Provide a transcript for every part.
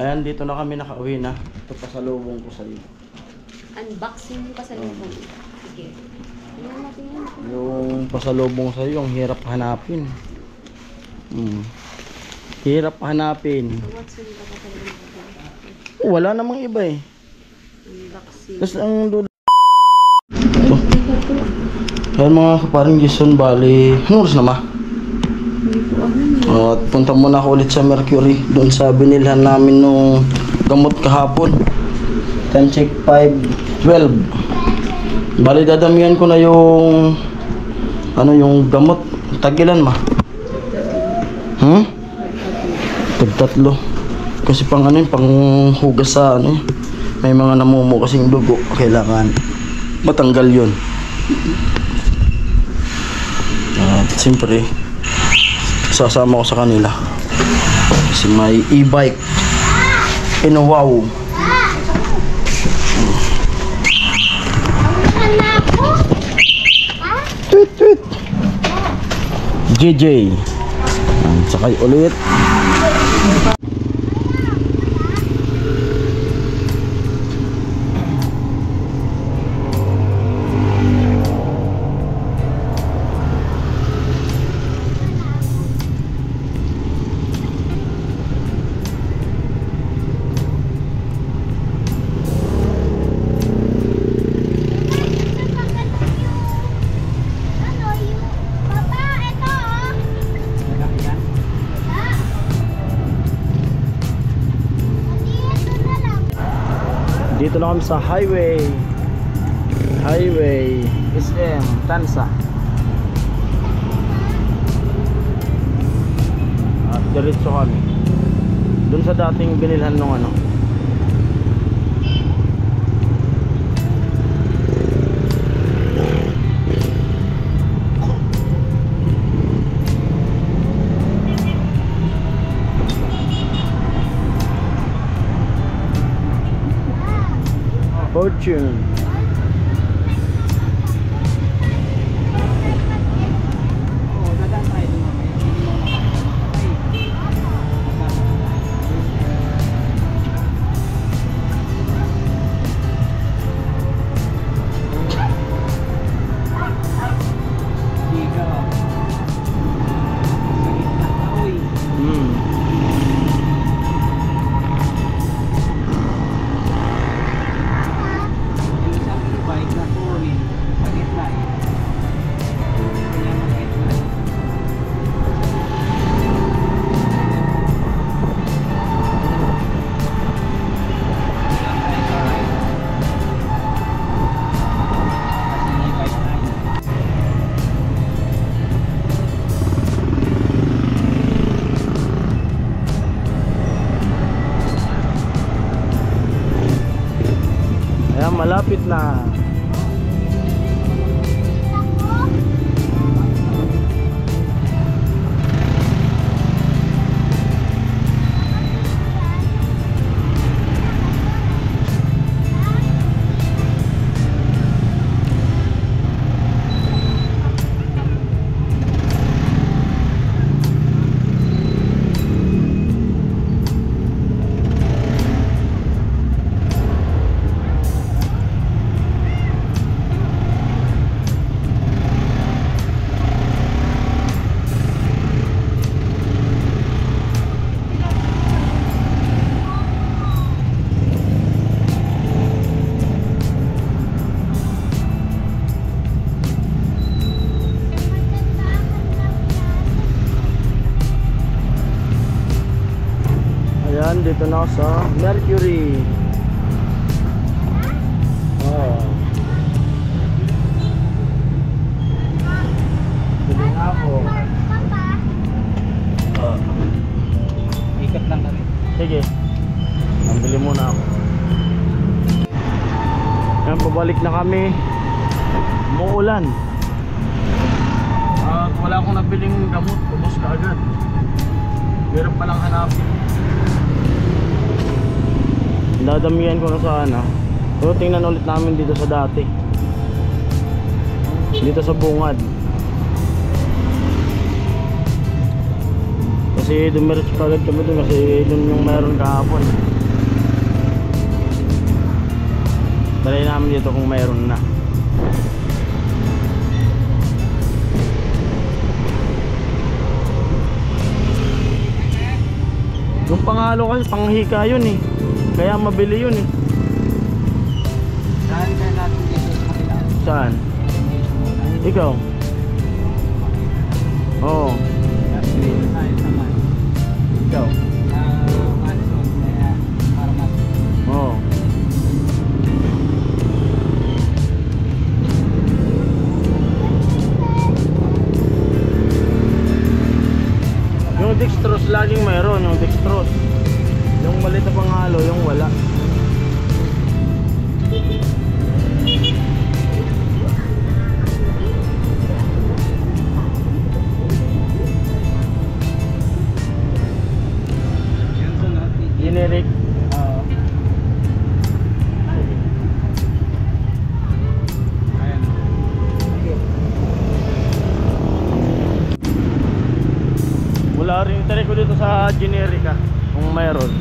Ayan, dito na kami nakauwi na. Ito pasalubong ko sa iyo. Unboxing pa sa lubong. Sige. Ano natin yan? Yung pasalubong sa iyo, ang hirap hanapin. Hirap hanapin. What's yung papasalubong? Wala namang iba eh. Unboxing. Tapos ang dulo. Ayan mga kaparing Jason, bali. Anong oras na ma? At punta muna ako ulit sa Mercury. Doon sa binilhan namin nung gamot kahapon. Time check 5:12. Bali dadamihan ko na yung yung gamot. Tagilan ma? Tagtatlo. Kasi pang pang hugas sa may mga namumuo kasing dugo. Kailangan matanggal yun. At siyempre sasama ko sa kanila kasi may e-bike. Wow. Tweet tweet JJ. Sakay ulit. Dito na kami sa highway SM Tansa. At diretso kami dun sa dating binilhan nung Fortune. Ayan, malapit na. Ayan, dito na ako sa Mercury. Bili na ako. Ikat lang kami. Sige. Bili muna ako. Ayan, pabalik na kami. Umuulan. At wala akong nabiling gamot. Ubos ka agad. Meron palang hanapin. Dadamihan ko na sana. Pero tingnan ulit namin dito sa dati. Dito sa bungad. Kasi Kasi dumiretso kagad kami doon kasi doon yung meron kahapon. Try namin dito kung meron na. Yung pangalo kasi panghika yun eh. Kaya mabili yun eh. Saan kaya natin dito sa kabila? Saan? Ikaw? Oo. Kasi dito tayo sa man. Ikaw? Manson, kaya para mas. Oo. Yung dextrose laging mayroon, yung dextrose. Yung maliit na panghalo, yung wala. Yan sunod. Generic. Oo. Ayan. Wala rin try ko dito sa generic kung mayroon.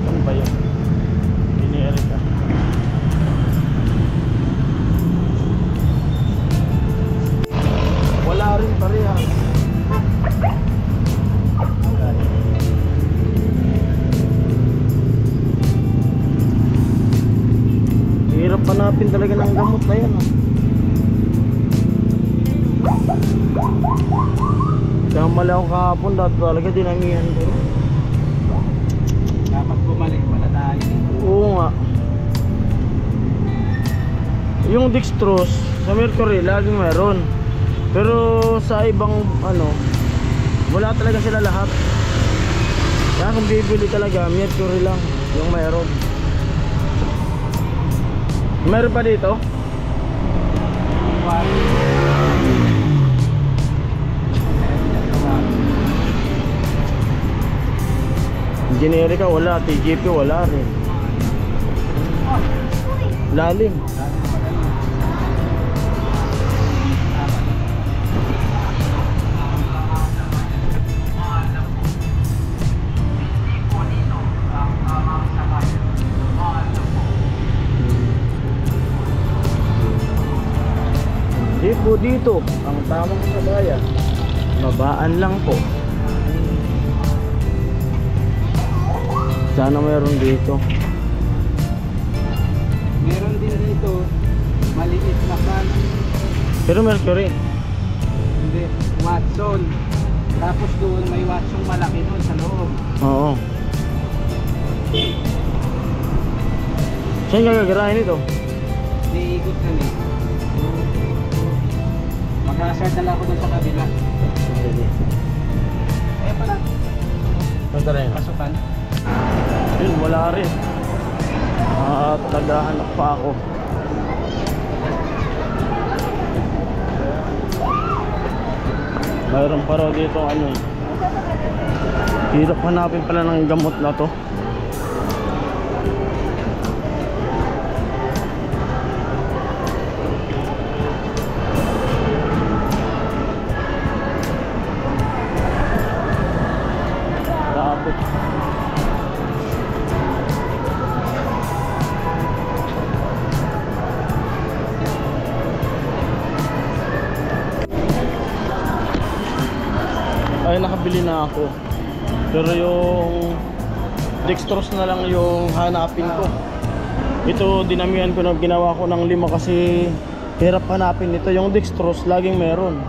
Ano ba yun? Generic wala rin parehas. Hirap hanapin talaga ng gamot na yan. Kamali ako kahapon, dati talaga dinamihan ko. Dapat bumalik pala tayo. Oo nga. Yung dextrose sa Mercury laging meron. Pero sa ibang wala talaga sila lahat. Kaya kung bibili talaga, Mercury lang yung meron. Meron pa dito? Generica wala, TGP wala rin. Lalim. Hindi po dito ang tamang sabayan. Babaan lang po. Sana mayroon dito. Meron din dito, maliit na can. Pero Mercury. Hindi, Watson. Tapos doon may Watson malaki doon sa loob. Oo. Saan gagagarahin ito? Iikot kami. Mag-asar dala ko doon sa kabila. Eh pala, Punta rin. pasukan. Yun, wala rin. At naghahanap pa ako. Mayroon pa raw dito hirap hanapin pala ng gamot na to. Grabe. Ay, nakabili na ako. Pero yung dextrose na lang yung hanapin ko. Ito dinamihan ko na, ginawa ko ng 5 kasi hirap hanapin. Ito yung dextrose laging meron.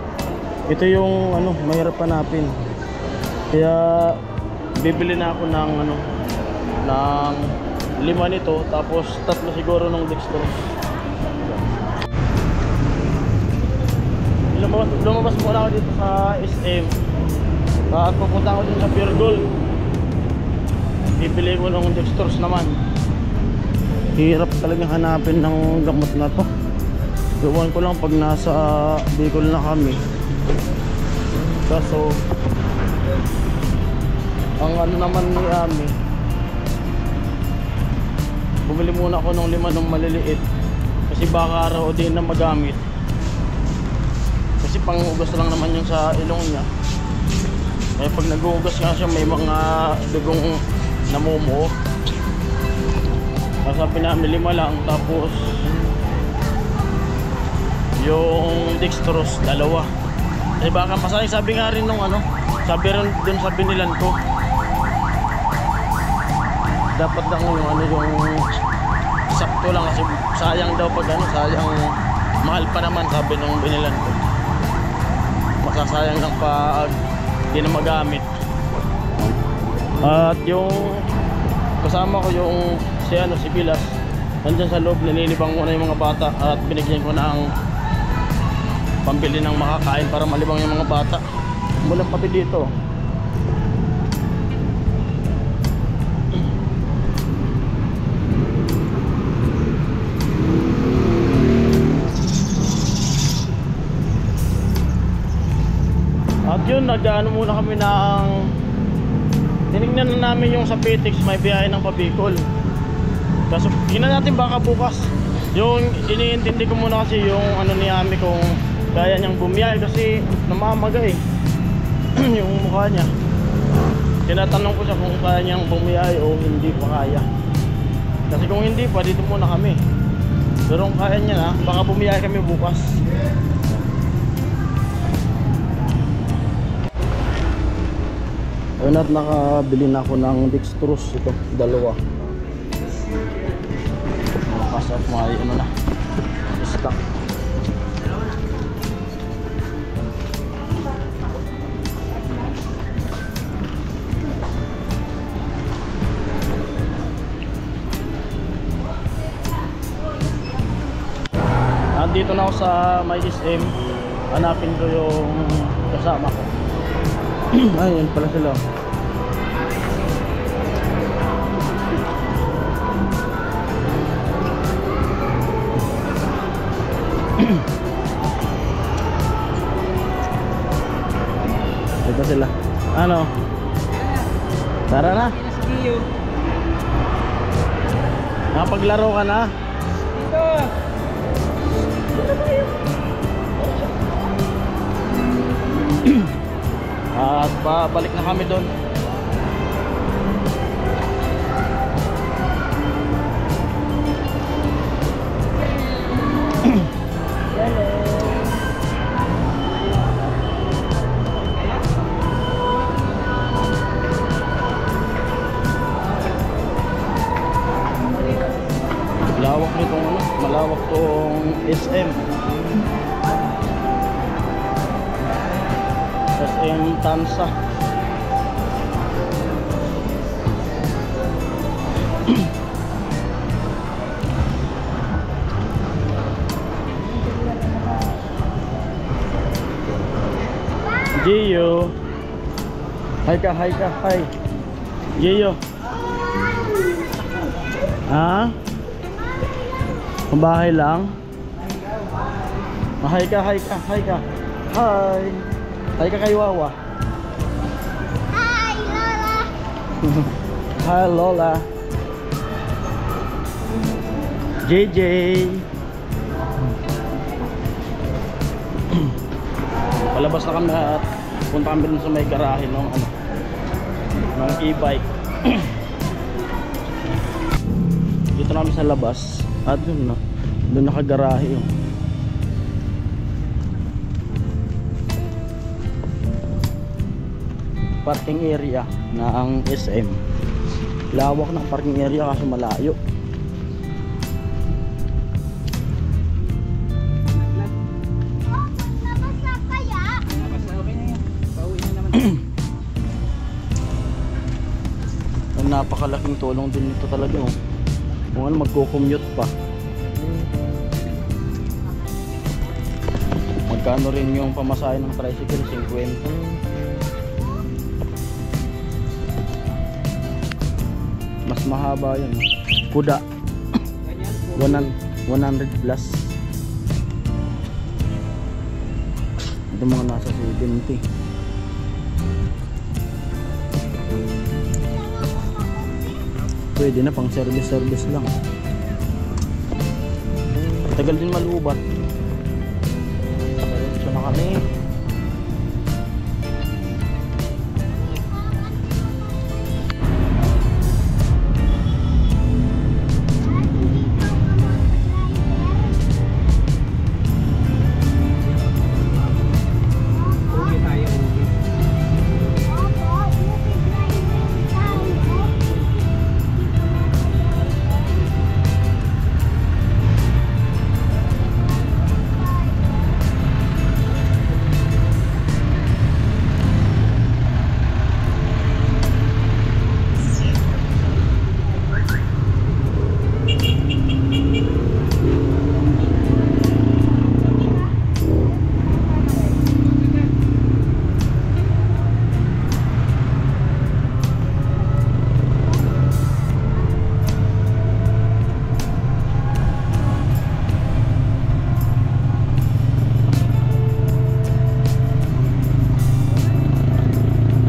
Ito yung mahirap hanapin. Kaya bibili na ako ng ng 5 nito, tapos 3 siguro ng dextrose. Lumabas muna ako dito sa SM. At pupunta ako din sa Pure Gold. Bibili ko ng dextrose naman. Hirap talagang hanapin ng gamot na to. Iwan ko lang pag nasa Bicol na kami. Kaso ang naman ni Ami, bumili muna ako ng 5 ng maliliit kasi baka araw din na magamit. Kasi kasi pangugas lang naman yung sa ilong niya. Eh pag nag-uugas nga siya may mga dugong namumuo. Sabi namin 5 lang, tapos yung dextrose 2. Eh baka masayang, sabi nga rin nung ano, sabi rin dun sa binilan ko, dapat lang yung ano, yung sakto lang kasi sayang daw pag ano, sayang, mahal pa naman sabi nung binilan ko, masasayang lang pag di na magamit. At yung kasama ko yung si Pilas, nandyan sa loob, nililibang ko na yung mga bata at binigyan ko ng pambili ng makakain para malibang yung mga bata. Mulang pati dito. At yun, nag-ano muna kami ng tinignan na namin yung sa Petix, may biyahe ng Pabicol. Kaso tingnan natin baka bukas. Yung iniintindi ko muna kasi yung ano ni Ami kung kaya niyang bumiyahe kasi namamaga eh yung mukha niya. Tinatanong ko siya kung kaya niyang bumiyahe o hindi pa kaya. Kasi kung hindi pa, dito muna kami. Pero kung kaya niya na, baka bumiyahe kami bukas. Ayun, at nakabili na ako ng dextrose, ito, 2. Malakas at may ano na, stock. Dito na ako sa may SM, hanapin ko yung kasama ko. Ayun pala sila. Ito sila. Ano? Tara na. Nakapaglaro ka na? Dito. At babalik na kami doon. Lawak nitong ano, malawak tong SM. SM Tansa. Gio. Hi ka, hi ka, hi. Gio. Ha? Bahay lang? Hi ka, hi ka, hi ka. Hi. Hi ka kay Wawa. Hi, Lola! Hi Lola. JJ. Palabas na kami at punta kami dun sa may garahe ng ano, ng e-bike. Dito namin sa labas at dun no, dun nakagarahe yung parking area ng SM. Lawak ng parking area kasi malayo. Nabasa kaya? Basta okay na yan. Pauwi na naman. Ang napakalaking tulong din nito talaga oh. Kung ano magko-commute pa. Magkano rin yung pamasahe ng tricycle? 50. Mas mahaba yun. Kuda. 100 plus. Ito mga nasa 70. Pwede na pang service lang. Tagal din malubat. So naka kami. Uwi tayo, uwi.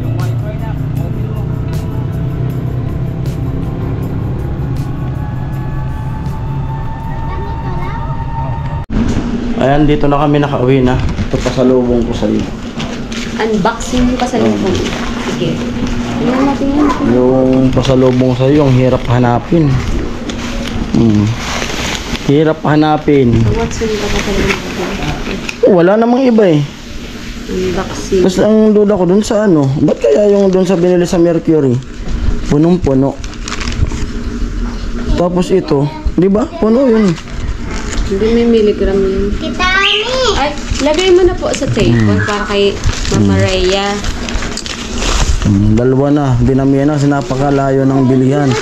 Yung wifi na, open mo. Ayan, dito na kami nakauwi na. Ito pasalubong ko sa iyo. Unboxing yung pasalubong. Sige. Ano natin yan? Yung pasalubong sa iyo, ang hirap hanapin. Hirap hanapin. So, what's yung pasalubong? Wala namang iba eh. Unboxing. Tapos ang duda ko dun sa ano, ba't kaya yung dun sa binili sa Mercury? Punong-puno. Tapos ito, di ba? Puno yun. Hindi may milligram yun. Ay, lagay mo na po sa table para kay Mama Rhea. Dalawa na, dinamihan na, sinapakalayo ng bilihan.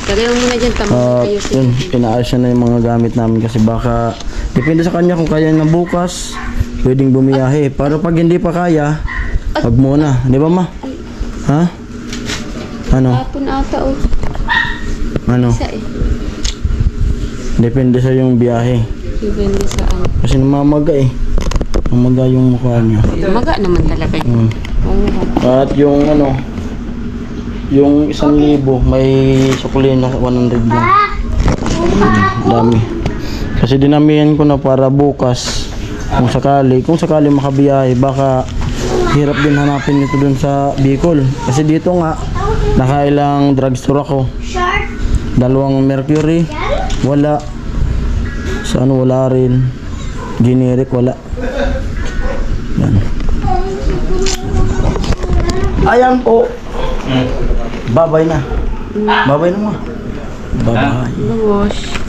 Lagay mo muna dyan, tama At kayo. yun, inaayos na yung mga gamit namin kasi baka, depende sa kanya kung kaya na bukas, pwedeng bumiyahe. Pero pag hindi pa kaya, wag muna. Di ba ma? Ha? Ano? Hapon ata o. Ano? Isa eh. Depende sa yung biyahe. Depende sa ano. Kasi namamaga eh. Namaga yung mukha niya. Maga naman talaga yun. Oo. At yung ano, yung 1,000 may sukli na 100 lang. Dami. Kasi dinamihan ko na para bukas kung sakali makabiyahe, baka hirap din hanapin ito dun sa Bicol. Kasi dito nga nakailang drugstore ako. Dalawang Mercury, wala. Sa ano, wala rin. Generic, wala. Yan. Ayan po. Babay na. Babay na mo. Babay. Wash.